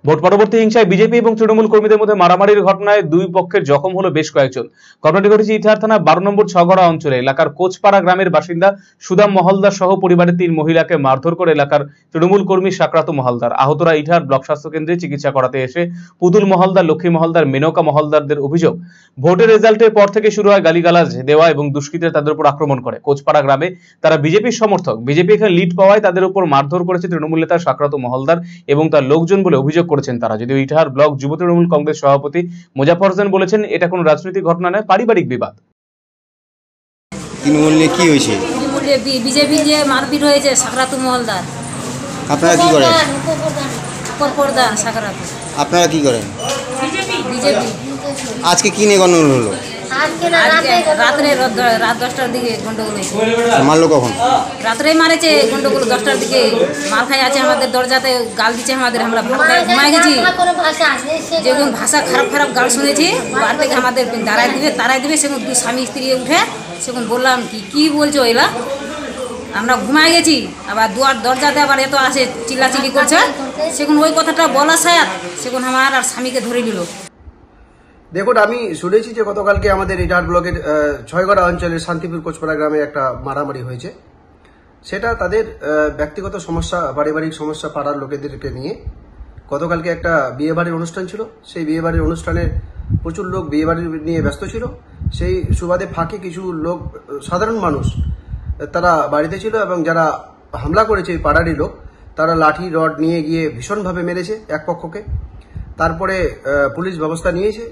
Vote পরবর্তী হিংসায় BJP এবং তৃণমূল কর্মীদের মধ্যে মারামারির ঘটনায় দুই পক্ষের জখম হলো বেশ কয়েকজন। ঘটনাটি ঘটেছে ইটাহার থানা 12 নম্বর ছগড়া অঞ্চলে। এলাকার কোচপাড়া গ্রামের বাসিন্দা সুদাম মহলদার সহ পরিবারের 3 মহিলাকে মারধর করে এলাকার তৃণমূল কর্মী সাকরাতু মহলদার। আহতরা ইটাহার ব্লক স্বাস্থ্য কেন্দ্রে চিকিৎসা করাতে এসে পুতুল মহলদার, লক্ষ্মী মহলদার, মেনকা মহলদারদের অভিযোগ, ভোটের রেজাল্টের পর থেকে শুরু হয় গালিগালাজ দেওয়া এবং দুষ্কৃতীরা তাদের উপর আক্রমণ করে। কোচপাড়া গ্রামে তারা বিজেপির সমর্থক। বিজেপি এখানে লিড পাওয়ায় তাদের উপর মারধর করেছে তৃণমূল নেতা সাকরাতু মহলদার এবং তার লোকজন বলে অভিযোগ করেছেন তারা। যদিও ইটাহার ব্লক যুব তৃণমূল কংগ্রেস সভাপতি মোজাফর হোসেন বলেছেন, এটা কোনো রাজনৈতিক ঘটনা নয়, পারিবারিক বিবাদ। তৃণমূলে কি হয়েছে? তৃণমূলে বিজেপি যে মারপিট হয়েছে সাকরাতু মহলদার। আপনারা কি করেন? উপপ্রধান সাকরাতু। আপনারা কি করেন? বিজেপি। আজকে কি নিয়ে গন্ডগোল হলো? রাত 10টার দিকে গন্ডগোল হয়েছে। মারলো কখন? রাত্রেই মারেছে গন্ডগোল। 10টার দিকে মাল খাই আছে, আমাদের দরজাতে গাল দিচ্ছে আমাদের। আমরা ভাত খাই ঘুমাই গেছি, যেমন ভাষা খারাপ খারাপ গাল শুনেছি। বার থেকে আমাদের তারাই দিবে সেগুন দুই স্বামী স্ত্রী উঠে সেগুন বললাম কি বলছো এলা। আমরা ঘুমাই গেছি, আবার দরজাতে আবার এত আসে চিল্লাচিল্লি করছে। সেগুন ওই কথাটা বলা সায়াত সেগুন আমার আর স্বামীকে ধরে নিল। দেখুন, আমি শুনেছি যে গতকালকে আমাদের ইটাহার ব্লকের ছয়গড়া অঞ্চলের শান্তিপুর কোচপাড়া গ্রামে একটা মারামারি হয়েছে। সেটা তাদের ব্যক্তিগত সমস্যা, পারিবারিক সমস্যা, পাড়ার লোকেদেরকে নিয়ে। গতকালকে একটা বিয়েবাড়ির অনুষ্ঠান ছিল। সেই বিয়েবাড়ির অনুষ্ঠানে প্রচুর লোক বিয়েবাড়ি নিয়ে ব্যস্ত ছিল। সেই সুবাদে ফাঁকে কিছু লোক, সাধারণ মানুষ, তারা বাড়িতে ছিল এবং যারা হামলা করেছে এই পাড়ারই লোক, তারা লাঠি রড নিয়ে গিয়ে ভীষণভাবে মেরেছে এক পক্ষকে। তারপরে পুলিশ ব্যবস্থা নিয়েছে।